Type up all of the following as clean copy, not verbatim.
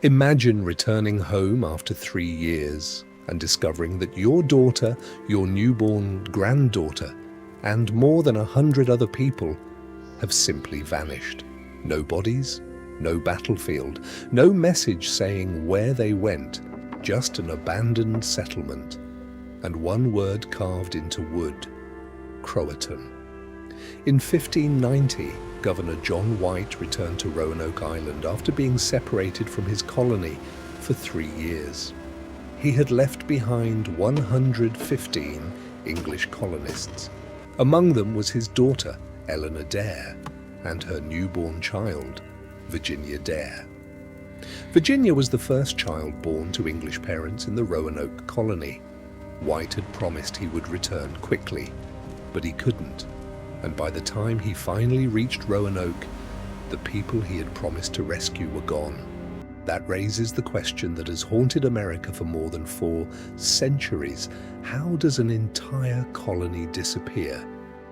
Imagine returning home after 3 years and discovering that your daughter, your newborn granddaughter, and more than 100 other people have simply vanished. No bodies, no battlefield, no message saying where they went, just an abandoned settlement, and one word carved into wood: CROATOAN. In 1590, Governor John White returned to Roanoke Island after being separated from his colony for 3 years. He had left behind 115 English colonists. Among them was his daughter, Eleanor Dare, and her newborn child, Virginia Dare. Virginia was the first child born to English parents in the Roanoke colony. White had promised he would return quickly, but he couldn't, and by the time he finally reached Roanoke, the people he had promised to rescue were gone. That raises the question that has haunted America for more than 4 centuries. How does an entire colony disappear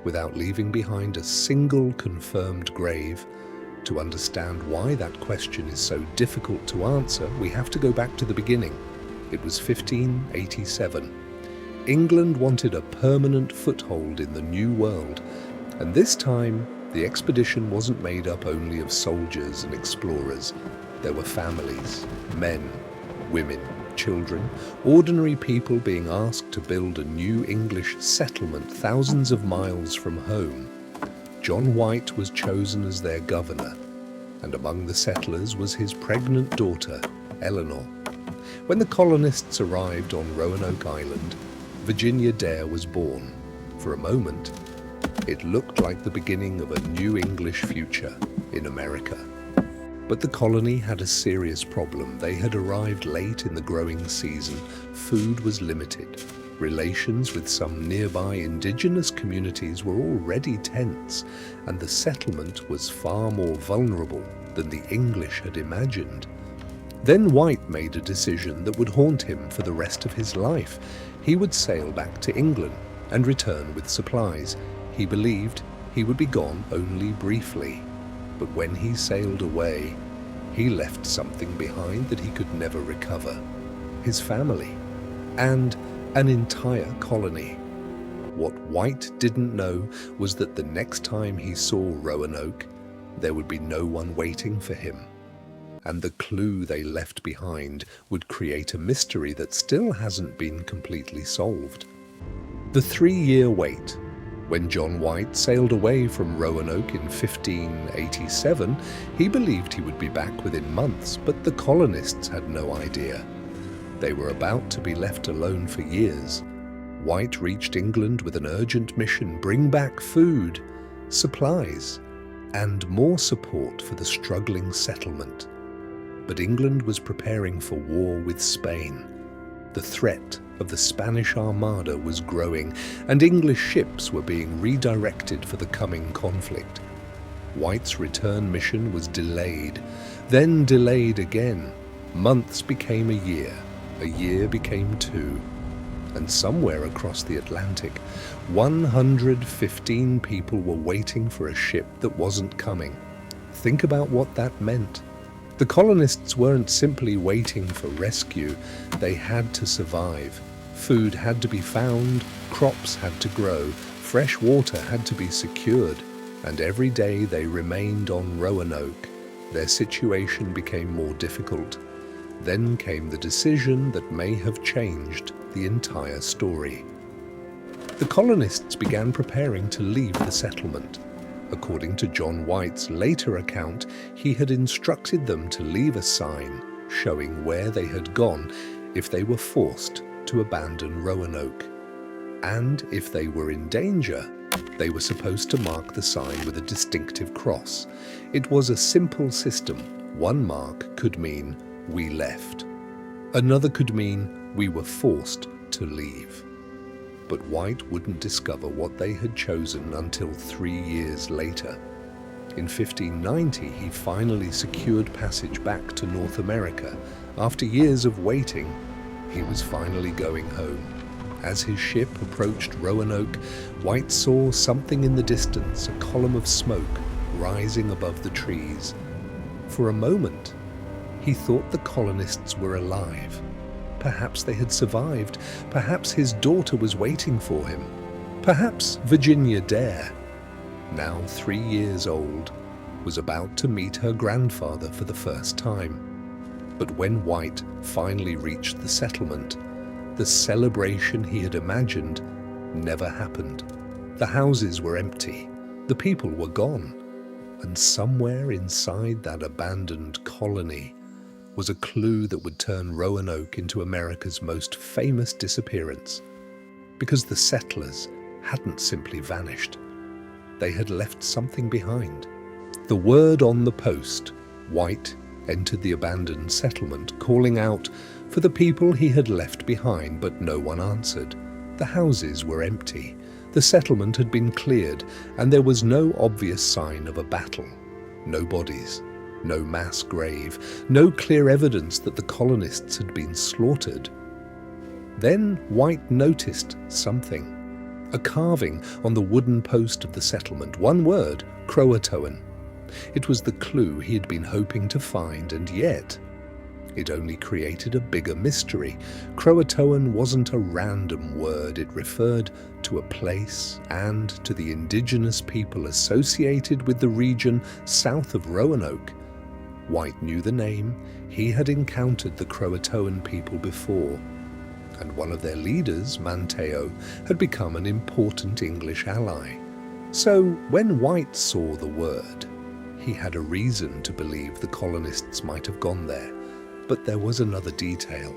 without leaving behind a single confirmed grave? To understand why that question is so difficult to answer, we have to go back to the beginning. It was 1587. England wanted a permanent foothold in the New World, and this time the expedition wasn't made up only of soldiers and explorers. There were families, men, women, children, ordinary people being asked to build a new English settlement thousands of miles from home. John White was chosen as their governor, and among the settlers was his pregnant daughter, Eleanor. When the colonists arrived on Roanoke Island, Virginia Dare was born. For a moment, it looked like the beginning of a new English future in America. But the colony had a serious problem. They had arrived late in the growing season. Food was limited. Relations with some nearby indigenous communities were already tense, and the settlement was far more vulnerable than the English had imagined. Then White made a decision that would haunt him for the rest of his life. He would sail back to England and return with supplies. He believed he would be gone only briefly. But when he sailed away, he left something behind that he could never recover: his family and an entire colony. What White didn't know was that the next time he saw Roanoke, there would be no one waiting for him. And the clue they left behind would create a mystery that still hasn't been completely solved. The 3-year wait. When John White sailed away from Roanoke in 1587, he believed he would be back within months, but the colonists had no idea. They were about to be left alone for years. White reached England with an urgent mission: bring back food, supplies, and more support for the struggling settlement. But England was preparing for war with Spain. The threat of the Spanish Armada was growing, and English ships were being redirected for the coming conflict. White's return mission was delayed, then delayed again. Months became a year became 2, and somewhere across the Atlantic, 115 people were waiting for a ship that wasn't coming. Think about what that meant. The colonists weren't simply waiting for rescue, they had to survive. Food had to be found, crops had to grow, fresh water had to be secured, and every day they remained on Roanoke, their situation became more difficult. Then came the decision that may have changed the entire story. The colonists began preparing to leave the settlement. According to John White's later account, he had instructed them to leave a sign showing where they had gone if they were forced to abandon Roanoke. And if they were in danger, they were supposed to mark the sign with a distinctive cross. It was a simple system. One mark could mean "we left." Another could mean "we were forced to leave." But White wouldn't discover what they had chosen until 3 years later. In 1590, he finally secured passage back to North America. After years of waiting, he was finally going home. As his ship approached Roanoke, White saw something in the distance, a column of smoke rising above the trees. For a moment, He thought the colonists were alive. Perhaps they had survived. Perhaps his daughter was waiting for him. Perhaps Virginia Dare, now 3 years old, was about to meet her grandfather for the first time. But when White finally reached the settlement, the celebration he had imagined never happened. The houses were empty. The people were gone. And somewhere inside that abandoned colony was a clue that would turn Roanoke into America's most famous disappearance. Because the settlers hadn't simply vanished. They had left something behind. The word on the post, White entered the abandoned settlement, calling out for the people he had left behind, but no one answered. The houses were empty. The settlement had been cleared, and there was no obvious sign of a battle. No bodies, no mass grave, no clear evidence that the colonists had been slaughtered. Then White noticed something. A carving on the wooden post of the settlement. One word, CROATOAN. It was the clue he had been hoping to find, and yet it only created a bigger mystery. CROATOAN wasn't a random word. It referred to a place and to the indigenous people associated with the region south of Roanoke. White knew the name. He had encountered the CROATOAN people before, and one of their leaders, Manteo, had become an important English ally. So when White saw the word, he had a reason to believe the colonists might have gone there. But there was another detail,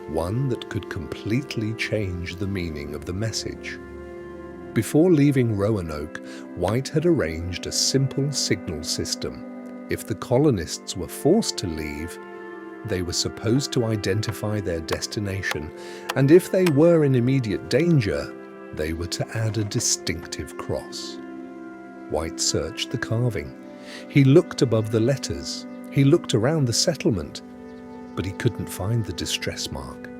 one that could completely change the meaning of the message. Before leaving Roanoke, White had arranged a simple signal system. If the colonists were forced to leave, they were supposed to identify their destination, and if they were in immediate danger, they were to add a distinctive cross. White searched the carving. He looked above the letters. He looked around the settlement, but he couldn't find the distress mark.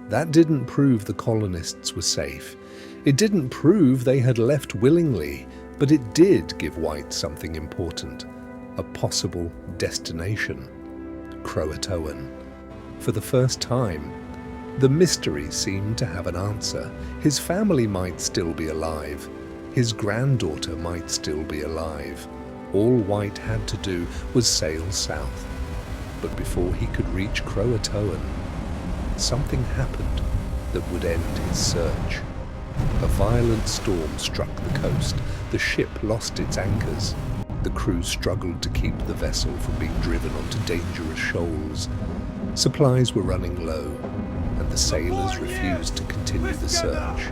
That didn't prove the colonists were safe. It didn't prove they had left willingly, but it did give White something important, a possible destination. CROATOAN. For the first time, the mystery seemed to have an answer. His family might still be alive. His granddaughter might still be alive. All White had to do was sail south. But before he could reach CROATOAN, something happened that would end his search. A violent storm struck the coast. The ship lost its anchors. The crew struggled to keep the vessel from being driven onto dangerous shoals. Supplies were running low, and the sailors refused to continue the search.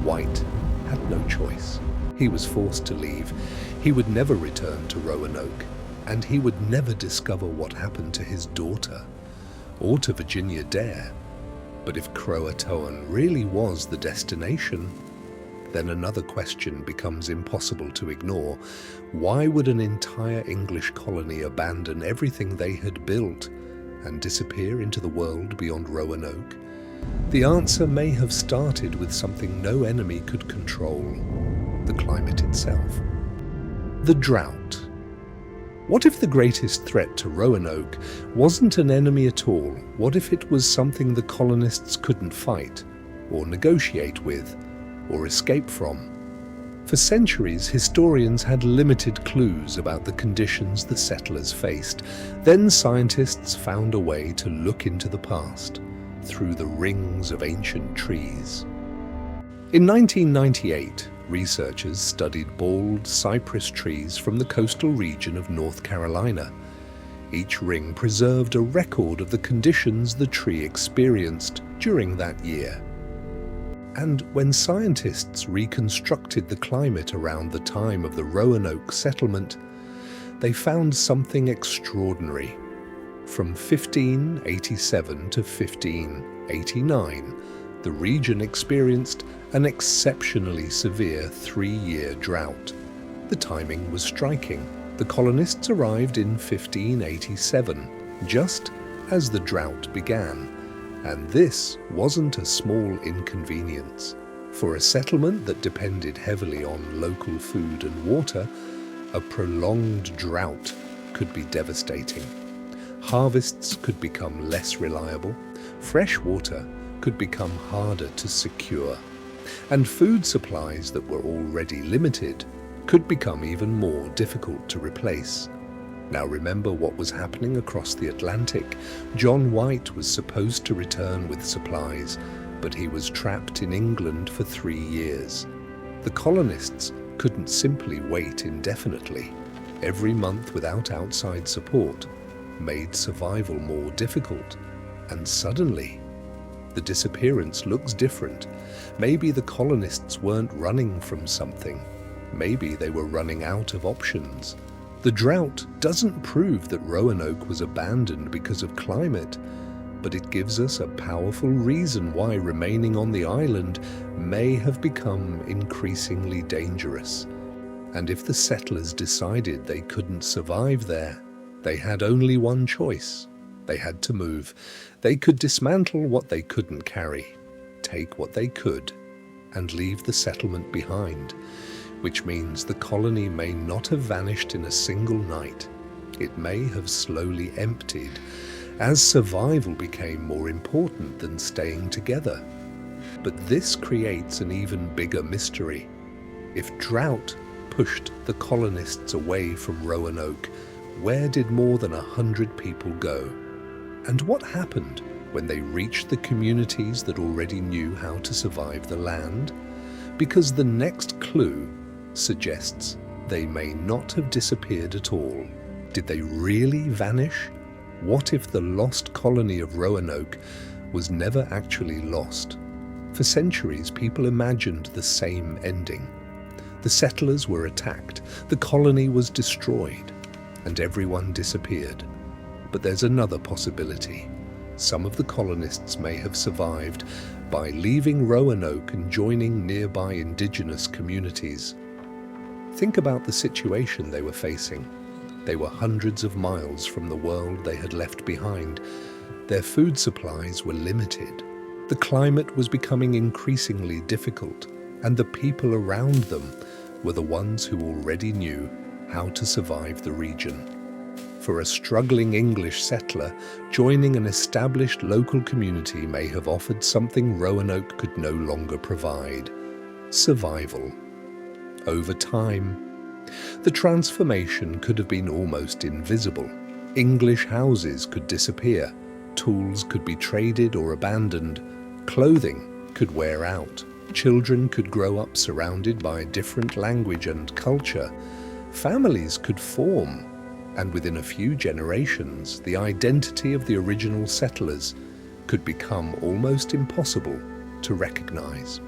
White had no choice. He was forced to leave. He would never return to Roanoke, and he would never discover what happened to his daughter, or to Virginia Dare. But if CROATOAN really was the destination, then another question becomes impossible to ignore. Why would an entire English colony abandon everything they had built and disappear into the world beyond Roanoke? The answer may have started with something no enemy could control: the climate itself. The drought. What if the greatest threat to Roanoke wasn't an enemy at all? What if it was something the colonists couldn't fight, or negotiate with, or escape from? For centuries, historians had limited clues about the conditions the settlers faced. Then scientists found a way to look into the past, through the rings of ancient trees. In 1998, researchers studied bald cypress trees from the coastal region of North Carolina. Each ring preserved a record of the conditions the tree experienced during that year. And when scientists reconstructed the climate around the time of the Roanoke settlement, they found something extraordinary. From 1587 to 1589, the region experienced an exceptionally severe 3-year drought. The timing was striking. The colonists arrived in 1587, just as the drought began. And this wasn't a small inconvenience. For a settlement that depended heavily on local food and water, a prolonged drought could be devastating. Harvests could become less reliable, fresh water could become harder to secure, and food supplies that were already limited could become even more difficult to replace. Now remember what was happening across the Atlantic. John White was supposed to return with supplies, but he was trapped in England for 3 years. The colonists couldn't simply wait indefinitely. Every month without outside support made survival more difficult. And suddenly, the disappearance looks different. Maybe the colonists weren't running from something. Maybe they were running out of options. The drought doesn't prove that Roanoke was abandoned because of climate, but it gives us a powerful reason why remaining on the island may have become increasingly dangerous. And if the settlers decided they couldn't survive there, they had only one choice. They had to move. They could dismantle what they couldn't carry, take what they could, and leave the settlement behind, which means the colony may not have vanished in a single night. It may have slowly emptied, as survival became more important than staying together. But this creates an even bigger mystery. If drought pushed the colonists away from Roanoke, where did more than 100 people go? And what happened when they reached the communities that already knew how to survive the land? Because the next clue suggests they may not have disappeared at all. Did they really vanish? What if the lost colony of Roanoke was never actually lost? For centuries, people imagined the same ending. The settlers were attacked, the colony was destroyed, and everyone disappeared. But there's another possibility. Some of the colonists may have survived by leaving Roanoke and joining nearby indigenous communities. Think about the situation they were facing. They were hundreds of miles from the world they had left behind. Their food supplies were limited. The climate was becoming increasingly difficult, and the people around them were the ones who already knew how to survive the region. For a struggling English settler, joining an established local community may have offered something Roanoke could no longer provide: survival. Over time, the transformation could have been almost invisible. English houses could disappear, tools could be traded or abandoned, clothing could wear out, children could grow up surrounded by a different language and culture, families could form, and within a few generations, the identity of the original settlers could become almost impossible to recognize.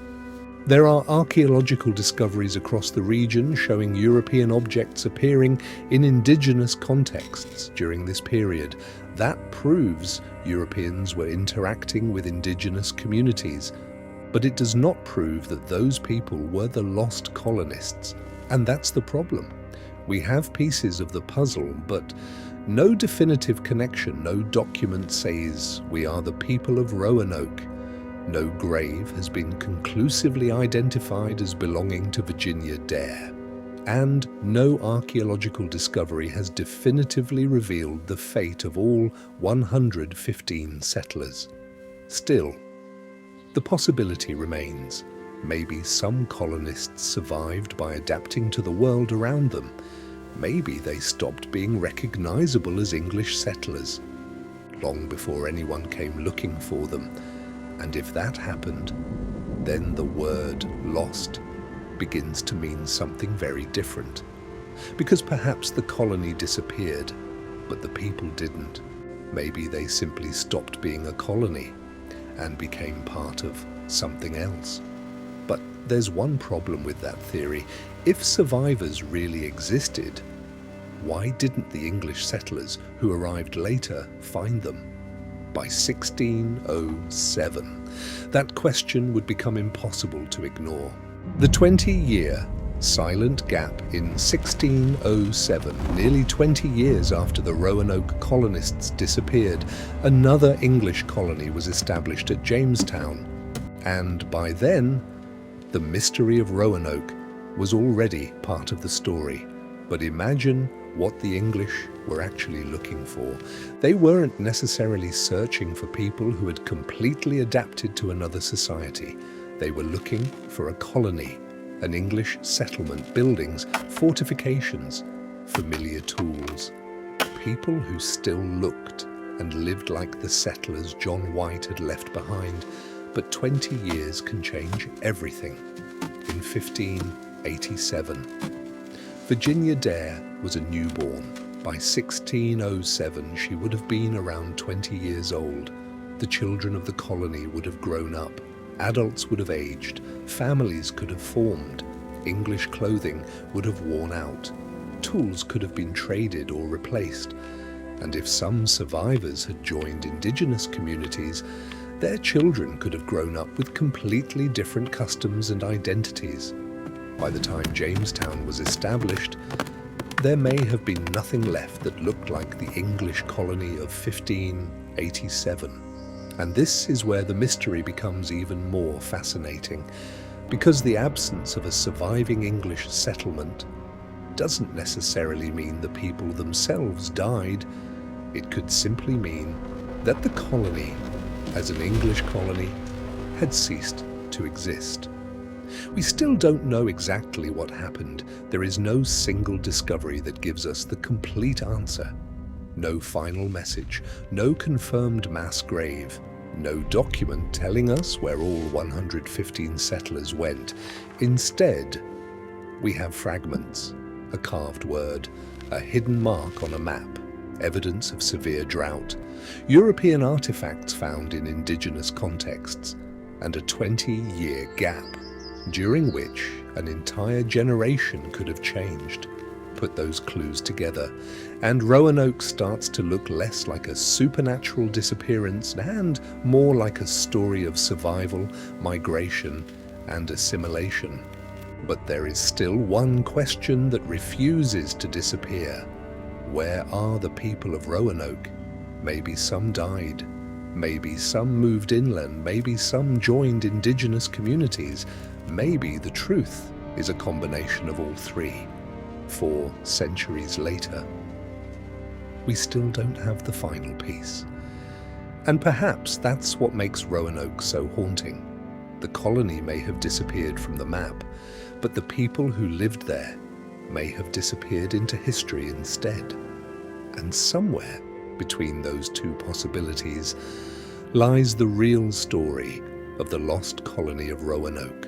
There are archaeological discoveries across the region showing European objects appearing in indigenous contexts during this period. That proves Europeans were interacting with indigenous communities, but it does not prove that those people were the lost colonists. And that's the problem. We have pieces of the puzzle, but no definitive connection, no document says we are the people of Roanoke. No grave has been conclusively identified as belonging to Virginia Dare, and no archaeological discovery has definitively revealed the fate of all 115 settlers. Still, the possibility remains. Maybe some colonists survived by adapting to the world around them. Maybe they stopped being recognizable as English settlers long before anyone came looking for them. And if that happened, then the word lost begins to mean something very different. Because perhaps the colony disappeared, but the people didn't. Maybe they simply stopped being a colony and became part of something else. But there's one problem with that theory. If survivors really existed, why didn't the English settlers who arrived later find them? By 1607, that question would become impossible to ignore. The 20-year silent gap in 1607, nearly 20 years after the Roanoke colonists disappeared, another English colony was established at Jamestown. And by then, the mystery of Roanoke was already part of the story. But imagine what the English were actually looking for. They weren't necessarily searching for people who had completely adapted to another society. They were looking for a colony, an English settlement, buildings, fortifications, familiar tools. People who still looked and lived like the settlers John White had left behind. But 20 years can change everything. In 1587, Virginia Dare was a newborn. By 1607, she would have been around 20 years old. The children of the colony would have grown up. Adults would have aged. Families could have formed. English clothing would have worn out. Tools could have been traded or replaced. And if some survivors had joined indigenous communities, their children could have grown up with completely different customs and identities. By the time Jamestown was established, there may have been nothing left that looked like the English colony of 1587. And this is where the mystery becomes even more fascinating, because the absence of a surviving English settlement doesn't necessarily mean the people themselves died. It could simply mean that the colony, as an English colony, had ceased to exist. We still don't know exactly what happened. There is no single discovery that gives us the complete answer. No final message, no confirmed mass grave, no document telling us where all 115 settlers went. Instead, we have fragments, a carved word, a hidden mark on a map, evidence of severe drought, European artifacts found in indigenous contexts, and a 20-year gap, during which an entire generation could have changed. Put those clues together, and Roanoke starts to look less like a supernatural disappearance and more like a story of survival, migration, and assimilation. But there is still one question that refuses to disappear. Where are the people of Roanoke? Maybe some died. Maybe some moved inland. Maybe some joined indigenous communities. Maybe the truth is a combination of all three. 4 centuries later, we still don't have the final piece. And perhaps that's what makes Roanoke so haunting. The colony may have disappeared from the map, but the people who lived there may have disappeared into history instead. And somewhere between those two possibilities lies the real story of the lost colony of Roanoke.